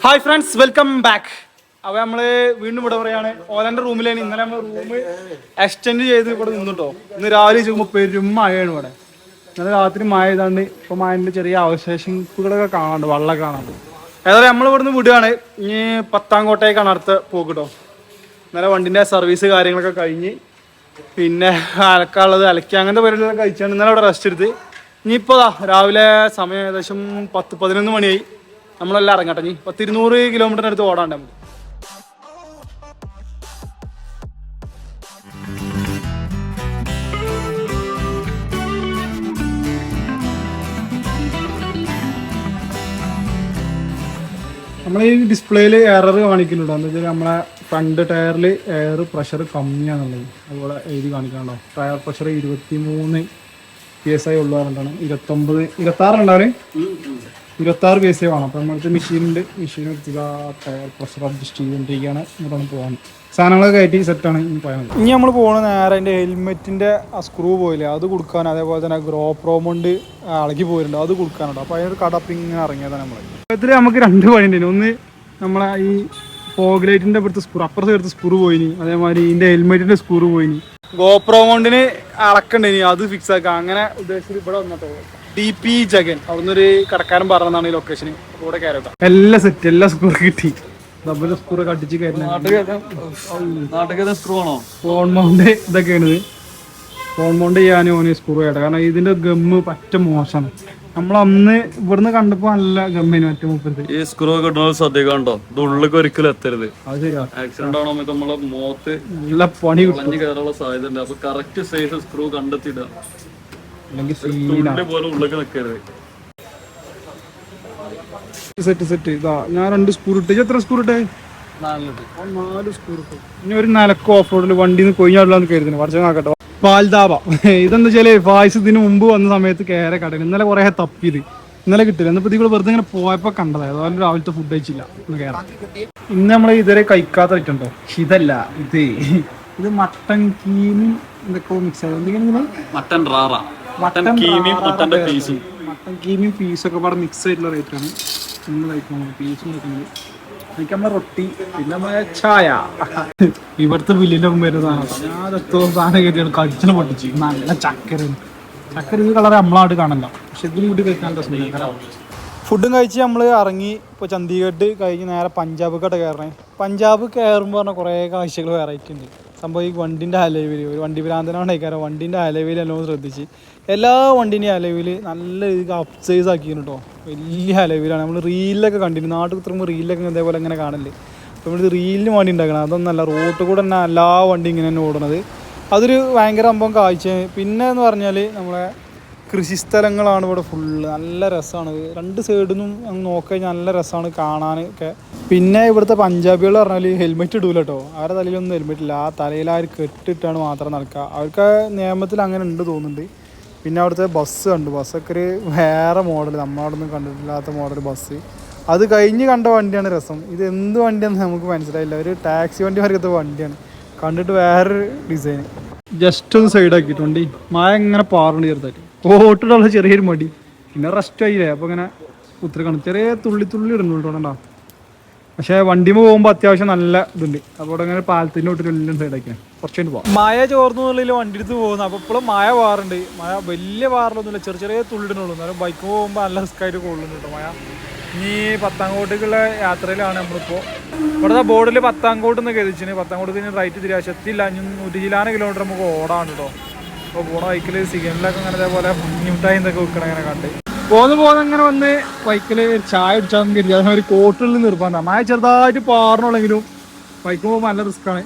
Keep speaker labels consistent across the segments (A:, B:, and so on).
A: Hi friends, welcome back. അപ്പോൾ നമ്മൾ വീണ്ടും ഇവിടെ പറയാണ് ഓലൻ്റെ റൂമിലാണ്. ഇന്നലെ നമ്മൾ റൂം എക്സ്റ്റെൻഡ് ചെയ്ത് ഇവിടെ നിന്നിട്ടോ. ഇന്ന് രാവിലെ ചെയ്യുമ്പോൾ പെരും മഴയാണ് ഇവിടെ. ഇന്നലെ രാത്രി മഴ ചെയ്താണ്ട് ഇപ്പോൾ മഴൻ്റെ ചെറിയ അവശേഷിപ്പുകളൊക്കെ കാണാണ്ട്, വെള്ളമൊക്കെ കാണാണ്ട്. ഏതായാലും നമ്മൾ ഇവിടുന്ന് വിടുകയാണ്. ഇനി പത്താംകോട്ടേക്കാണ് അടുത്ത പോക്കിട്ടോ. ഇന്നലെ വണ്ടിൻ്റെ സർവീസ് കാര്യങ്ങളൊക്കെ കഴിഞ്ഞ് പിന്നെ അലക്കാനുള്ളത് അലക്കി അങ്ങനത്തെ പരിപാടികളൊക്കെ കഴിച്ചാണ് ഇന്നലെ അവിടെ റെസ്റ്റ് എടുത്ത്. ഇനിയിപ്പോൾ രാവിലെ സമയം ഏകദേശം 10-11 മണിയായി. നമ്മളെല്ലാം ഇറങ്ങട്ടെ. ഇനി 200 കിലോമീറ്ററിന് അടുത്ത് ഓടാണ്ട് നമുക്ക്. നമ്മൾ ഈ ഡിസ്പ്ലേയിൽ എറർ കാണിക്കുന്നുണ്ടോ എന്ന് വെച്ചാൽ നമ്മളെ ഫ്രണ്ട് ടയറിൽ എയർ പ്രഷർ കമ്മിയാണെന്നുള്ളത് അതുപോലെ എഴുതി കാണിക്കണോ. ടയർ പ്രഷർ 23 PSI ഉള്ളു പറഞ്ഞിട്ടാണ്. 26 ഉണ്ടാവും. 26 PSI വേണം. അപ്പോൾ നമ്മളടുത്ത് മെഷീൻ എടുത്ത് ടയർ പ്രഷർ അഡ്ജസ്റ്റ് ചെയ്തുകൊണ്ടിരിക്കുകയാണ്. ഇങ്ങോട്ടാണ് പോകാൻ സാധനങ്ങളൊക്കെ കയറ്റി സെറ്റാണ് ഇനി പോയാൽ മതി. ഇനി നമ്മൾ പോകുന്ന നേരെ അതിൻ്റെ ഹെൽമെറ്റിൻ്റെ ആ സ്ക്രൂ പോയില്ലേ അത് കൊടുക്കാൻ, അതേപോലെ തന്നെ ഗ്രോപ്രോമോണ്ട് ഇളകി പോയിട്ടുണ്ട് അത് കൊടുക്കാനുണ്ടോ. അപ്പോൾ അതിനൊരു കടപ്പിങ് ഇങ്ങനെ ഇറങ്ങിയതാണ് നമ്മൾ. ഇതിൽ നമുക്ക് 2 വഴിയുണ്ടായിരുന്നു. ഒന്ന് നമ്മളെ ഈ ഫോഗ് ലൈറ്റിൻ്റെ ഇവിടുത്തെ സ്ക്രൂ, അപ്പുറത്ത് എടുത്ത് സ്ക്രൂ പോയിനി, അതേമാതിരി ഇതിൻ്റെ ഹെൽമെറ്റിൻ്റെ സ്ക്രൂ പോയിനി. ഗോപ്രോമോണ്ടിന് അളക്കണ്ടേനി, അത് ഫിക്സ് ആക്കാം. അങ്ങനെ ഉദ്ദേശിച്ചിട്ട് ഇവിടെ വന്നിട്ടോ DP ജഗൻ അവിടുന്ന് ഒരു കടക്കാരൻ പറഞ്ഞതാണ് ഈ ലൊക്കേഷന്. കൂടെ കയറട്ടോ. എല്ലാം സെറ്റ്, എല്ലാ സ്ക്രൂ കിട്ടി. ഡബിൾ സ്ക്രൂ ഒക്കെ അടിച്ച് കയറുന്ന സ്ക്രൂ ആണോ. ഫോൺ മൗണ്ട് ഇതൊക്കെയാണ്. ഫോൺ മൗണ്ട് ചെയ്യാൻ ഓന് സ്ക്രൂ കേട്ടോ. കാരണം ഇതിന്റെ ഗമ്മ് പറ്റ മോശമാണ്. നമ്മളന്ന് ഇവിടുന്ന് കണ്ടപ്പോ നല്ല ഗമ്മിന് മറ്റേ മുപ്പത്
B: ഈ സ്ക്രൂ കിട്ടുന്നത് ശ്രദ്ധിക്കാണ്ടോ. ഇത് ഉള്ളിലേക്ക് ഒരിക്കലും എത്തരുത്. അത് ശരിയാ. ആക്സിഡന്റ് ആണോ നമ്മളെ മുഖത്ത്
A: നല്ല പണി
B: കയറാനുള്ള സാധ്യത ഉണ്ട്. അപ്പൊ കറക്റ്റ് സൈസ് സ്ക്രൂ കണ്ടെത്തിയിടുക. പോലെ ഉള്ളിലേക്ക് നിൽക്കരുത്.
A: സെറ്റ് ഇതാ ഞാൻ 2 സ്ക്രൂ ഇട്ട്. എത്ര സ്ക്രൂ ഇട്ടേ? 4 സ്ക്രൂ ഇട്ടു. ഇനി ഒരു നിലക്ക് ഓഫ് റോഡിൽ വണ്ടിന്ന് കൊയിഞ്ഞാടില്ലാന്ന് കരുതുന്നു. കുറച്ച് നോക്കട്ടെ. പാൽദാബ ഇതെന്താ വെച്ചാല് ഫായ്സ് ഇതിന് മുമ്പ് വന്ന സമയത്ത് കയറി കടയിൽ ഇന്നലെ കുറെ തപ്പിയത് ഇന്നലെ കിട്ടില്ല. എന്നിപ്പോ ഇതിൽ വെറുതെ ഇങ്ങനെ പോയപ്പോ കണ്ടത്. അതുപോലെ രാവിലത്തെ ഫുഡ് കഴിച്ചില്ല. ഒന്ന് കയറാം. ഇന്ന് നമ്മൾ ഇതുവരെ കഴിക്കാത്ത ഐറ്റുണ്ടോ. ഇതല്ല, ഇത് മട്ടൻ കീമി എന്തൊക്കെ മിക്സ് ആയത്. എന്തെങ്കിലും മട്ടൻ കീമിയും പീസൊക്കെ പാടെ മിക്സ് ആയിട്ടുള്ള റേറ്റാണ് ഇന്ന് കഴിക്കുന്നത്. പീസും കഴിക്കുന്നത് എനിക്ക് നമ്മളെ റൊട്ടി പിന്നെ നമ്മളെ ചായ. ഇവിടുത്തെ ബില്ലിന്റെ മുമ്പ് വരുന്ന സാധനം ഞാൻ എത്ര സാധനം കയറ്റിയാണ് കടിച്ചിനെ പൊട്ടിച്ച്. നല്ല ചക്കര ഈ കളർ നമ്മളായിട്ട് കാണണ്ട, പക്ഷെ ഇതിന് കൂട്ടി കഴിക്കാൻ രസം. ഫുഡും കഴിച്ച് നമ്മൾ ഇറങ്ങി. ഇപ്പോൾ ചണ്ഡീഗഡ് കഴിഞ്ഞ് നേരെ പഞ്ചാബിലോട്ട് കയറണേ. പഞ്ചാബ് കയറുമ്പോൾ പറഞ്ഞാൽ കുറേ കാഴ്ചകൾ വെറൈറ്റി ഉണ്ട്. സംഭവം ഈ വണ്ടിൻ്റെ അലവിൽ ഒരു വണ്ടി ഭ്രാന്തനാണ് കഴിക്കാറ്. വണ്ടിൻ്റെ അലവിൽ എല്ലാം ശ്രദ്ധിച്ച് എല്ലാ വണ്ടീൻ്റെയും അലവിൽ നല്ല രീതിക്ക് അപ്സൈസ് ആക്കിയിരുന്നു കേട്ടോ. വലിയ അലവിലാണ്. നമ്മൾ റീലിലൊക്കെ കണ്ടിരുന്നു. നാട്ടിൽ കുത്തുമ്പോൾ റീലിലൊക്കെ ഇതേപോലെ ഇങ്ങനെ കാണില്ലേ. അപ്പോൾ നമ്മൾ റീലിന് വണ്ടി ഉണ്ടാക്കണം. അതൊന്നല്ല, റോട്ടിൽ കൂടെ തന്നെ എല്ലാ വണ്ടി ഇങ്ങനെ തന്നെ ഓടണത്. അതൊരു ഭയങ്കര സംഭവം കാഴ്ച. പിന്നെ എന്ന് പറഞ്ഞാൽ നമ്മളെ കൃഷിസ്ഥലങ്ങളാണ് ഇവിടെ ഫുള്ള്. നല്ല രസമാണ്. 2 സൈഡിൽ നിന്നും അങ്ങ് നോക്കിക്കഴിഞ്ഞാൽ നല്ല രസമാണ് കാണാനൊക്കെ. പിന്നെ ഇവിടുത്തെ പഞ്ചാബികൾ പറഞ്ഞാൽ ഹെൽമെറ്റ് ഇടൂല കേട്ടോ. അവരുടെ തലയിലൊന്നും ഹെൽമെറ്റ് ഇല്ല. ആ തലയിൽ ആ ഒരു കെട്ടിട്ടാണ് മാത്രം നടക്കുക. അവർക്ക് നിയമത്തിൽ അങ്ങനെ ഉണ്ട് തോന്നുന്നുണ്ട്. പിന്നെ അവിടുത്തെ ബസ് കണ്ടു. ബസ്സൊക്കെ ഒരു വേറെ മോഡൽ, നമ്മളവിടെ ഒന്നും കണ്ടിട്ടില്ലാത്ത മോഡൽ ബസ്. അത് കഴിഞ്ഞ് കണ്ട വണ്ടിയാണ് രസം. ഇത് എന്ത് വണ്ടിയാണെന്ന് നമുക്ക് മനസ്സിലായില്ല. ഒരു ടാക്സി വണ്ടി വരക്കത്തെ വണ്ടിയാണ്. കണ്ടിട്ട് വേറൊരു ഡിസൈൻ. ജസ്റ്റ് ഒന്ന് സൈഡാക്കിയിട്ട് വണ്ടി മഴ ഇങ്ങനെ പാറുണ്ട് ചെറുതായിട്ട്. കോട്ടിടുള്ള ചെറിയൊരു മടി. പിന്നെ റെസ്റ്റ് ആയില്ലേ. അപ്പോൾ ഇങ്ങനെ ഉത്തര കാണും. ചെറിയ തുള്ളി ഇടുന്നുണ്ടോ. പക്ഷേ വണ്ടിമ പോകുമ്പോൾ അത്യാവശ്യം നല്ല ഇതുണ്ട്. അപ്പോൾ ഇവിടെ ഇങ്ങനെ പാലത്തിൻ്റെ തൊട്ടിട്ട് എല്ലാം സൈഡാക്കിയാണ്. കുറച്ചുകൊണ്ട് പോകാം. മഴ ചോർന്നുള്ളിൽ വണ്ടി എടുത്ത് പോകുന്നത്. അപ്പോൾ ഇപ്പോഴും മഴ പാറുണ്ട്. മഴ വലിയ പാറലൊന്നുമില്ല, ചെറിയ തുള്ളിടുന്നുള്ളൂ. എന്നാലും ബൈക്ക് പോകുമ്പോൾ നല്ല റിസ്ക്കായിട്ട് കൊള്ളുന്നുണ്ട് കേട്ടോ മഴ. ഇനി പത്താംകോട്ടേക്കുള്ള യാത്രയിലാണ് നമ്മളിപ്പോൾ. ഇവിടുത്തെ ബോർഡിൽ പത്താംകോട്ട് എന്ന് കരുതിച്ചിന്. പത്താംകോട്ട് റൈറ്റ് തിരിയാ ശക്തിയില്ല. 100 കിലോമീറ്റർ നമുക്ക് ഓടാണ് കേട്ടോ. അപ്പോൾ പോണ ബൈക്കിൽ സിഗ്നലൊക്കെ അങ്ങനെ അതേപോലെ മിട്ടായി എന്തൊക്കെ വെക്കണം അങ്ങനെ കണ്ട് പോകുന്ന അങ്ങനെ വന്ന് ബൈക്കിൽ ചായ കുടിച്ചാൽ കരുതി. അതേ ഒരു കോട്ടിൽ നിർബന്ധം. മഴ ചെറുതായിട്ട് പാറണുള്ളെങ്കിലും ബൈക്ക് പോകുമ്പോൾ നല്ല റിസ്ക്കാണ്.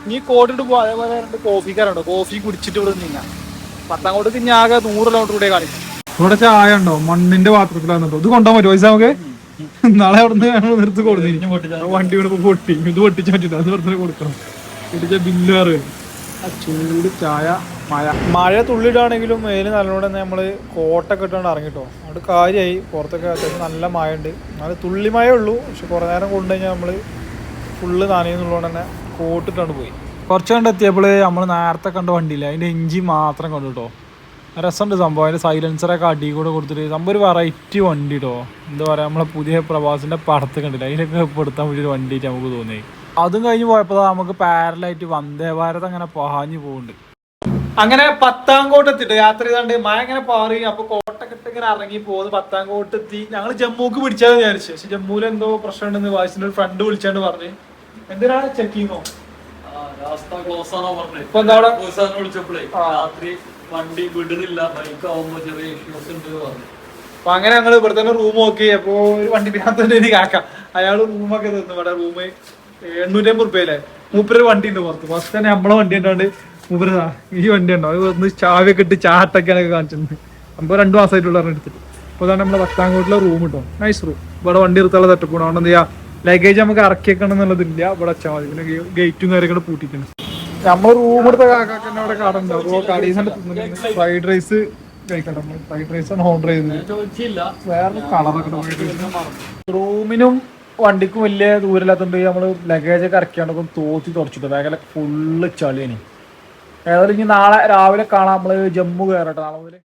A: ഇനി കോട്ടിട്ട് പോകും. അതേപോലെ 2 കോഫിക്കാരുണ്ടോ. കോഫി കുടിച്ചിട്ട് ഇവിടെ നിന്നാ പത്താംകോട്ടേക്ക് ഇനി ആകെ 100 കിലോമീറ്റർ കൂടെ കാണിക്കും. ഇവിടെ ചായ ഉണ്ടോ മണ്ണിന്റെ പാത്രത്തിലാണെന്നുണ്ടോ. ഇത് കൊണ്ടുപോകാൻ പറ്റുമോ പൈസ നമുക്ക്? നാളെ അവിടെ നിന്ന് നിർത്തി കൊടുത്തിരിക്കും. വണ്ടി ഇവിടെ പൊട്ടി. ഇത് പൊട്ടിച്ച് പറ്റില്ല. അത് വെറുതെ കൊടുക്കണം. പൊട്ടിച്ച ബില്ല് വേറെ. ചൂട് ചായ. മഴ തുള്ളിയിട്ടാണെങ്കിലും വെയിൽ നല്ലോണം തന്നെ നമ്മൾ കോട്ടൊക്കെ ഇട്ടാണ്ട് ഇറങ്ങിട്ടോ. അവിടെ കാര്യമായി. പുറത്തൊക്കെ അത്യാവശ്യം നല്ല മഴ ഉണ്ട്. നല്ല തുള്ളി മഴ ഉള്ളൂ. പക്ഷെ കുറേ നേരം കൊണ്ടു കഴിഞ്ഞാൽ നമ്മൾ ഫുള്ള് നനയുന്നുള്ളതുകൊണ്ട് തന്നെ കോട്ടിട്ടാണ്ട് പോയി. കുറച്ച് കണ്ടെത്തിയപ്പോൾ നമ്മൾ നേരത്തെ കണ്ട വണ്ടിയില്ല, അതിൻ്റെ എഞ്ചിൻ മാത്രം കണ്ടു കേട്ടോ. രസമുണ്ട് സംഭവം. അതിൻ്റെ സൈലൻസറൊക്കെ അടി കൂടെ കൊടുത്തിട്ട് സംഭവം ഒരു വെറൈറ്റി വണ്ടി കേട്ടോ. എന്താ പറയുക, നമ്മളെ പുതിയ പ്രവാസിൻ്റെ പടത്ത് കണ്ടില്ല, അതിലൊക്കെ പെടുത്താൻ പറ്റിയൊരു വണ്ടിയായിട്ട് നമുക്ക് തോന്നി. അതും കഴിഞ്ഞ് പോയപ്പോൾ നമുക്ക് പാരലായിട്ട് വന്ദേ ഭാരത് അങ്ങനെ പാഞ്ഞു പോകുന്നുണ്ട്. അങ്ങനെ പത്താംകോട്ട് എത്തിയിട്ട് യാത്ര ചെയ്താണ്ട് മഴ ഇങ്ങനെ പാറി. അപ്പൊ കോട്ടൊക്കെ ഇട്ട് ഇങ്ങനെ ഇറങ്ങി പോകുന്നു. പത്താംകോട്ട് എത്തി. ഞങ്ങൾ ജമ്മുക്ക് പിടിച്ചാന്ന് വിചാരിച്ചു. പക്ഷെ ജമ്മുവിൽ എന്തോ പ്രശ്നം ഉണ്ടെന്ന് വായിച്ചിട്ട് ഒരു ഫ്രണ്ട് വിളിച്ചാണ്ട് പറഞ്ഞു. എന്തിനാണ് ചെക്കിങ്ങോ ഇപ്പൊ എന്താ
B: വണ്ടി വിടുന്നില്ല, ബൈക്ക് ആവുമ്പോ ചെറിയ ഇഷ്യൂസ് ഉണ്ട് പറഞ്ഞു.
A: അപ്പൊ അങ്ങനെ ഞങ്ങൾ ഇവിടെ തന്നെ റൂം നോക്കി. അപ്പൊ ഒരു വണ്ടി പിന്നാത്തന്നെ എനിക്ക് ആക്കാം. അയാള് റൂമൊക്കെ തന്നു. ഇവിടെ റൂം 850 രൂപയല്ലേ. മൂപ്പര് വണ്ടി ഉണ്ട് പുറത്ത്. ഫസ്റ്റ് തന്നെ നമ്മളെ വണ്ടി ഉണ്ടാണ്ട് മൂപ്പരതാ ഈ വണ്ടി ഉണ്ടോ അത് ഒന്ന് ചാവിയൊക്കെ ഇട്ട് ചാട്ടൊക്കെയാണൊക്കെ കാണിച്ചിട്ടുണ്ട്. നമുക്ക് 2 മാസമായിട്ടുള്ള എടുത്തിട്ട്. അപ്പോൾ അതാണ് നമ്മളെ പത്താംകോട്ടിലെ റൂം കിട്ടോ. Nice room. ഇവിടെ വണ്ടി എടുത്തുള്ള തട്ടക്കൂടെ. അതുകൊണ്ട് എന്ത് ചെയ്യാ, ലഗേജ് നമുക്ക് ഇറക്കി വെക്കണം എന്നുള്ളതില്ല. ഇവിടെ വെച്ചാൽ മതി. പിന്നെ ഗേറ്റും കാര്യങ്ങളൊക്കെ പൂട്ടിയിട്ടുണ്ട്. നമ്മൾ റൂം എടുത്ത കാക്കാക്കന്നെ അവിടെ കട ഉണ്ടാവും. അപ്പോൾ കടീസണ്ട് ഫ്രൈഡ് റൈസ് കഴിക്കട്ടെ. ഫ്രൈഡ് റൈസ് ആണ് ഓർഡർ ചെയ്യുന്നത്. വേറെ കളറൊക്കെ റൂമിനും വണ്ടിക്കും വലിയ ദൂരമില്ലാത്തതുകൊണ്ട് നമ്മൾ ലഗേജൊക്കെ ഇറക്കിയാണ്ട് തോത്തി തുടച്ചിട്ട് ബാഗിലെ ഫുള്ള് ചളിയാണ്. ഏതായാലും ഇനി നാളെ രാവിലെ കാണാം. നമ്മൾ ജമ്മു കയറട്ടെ നാളെ മുതൽ.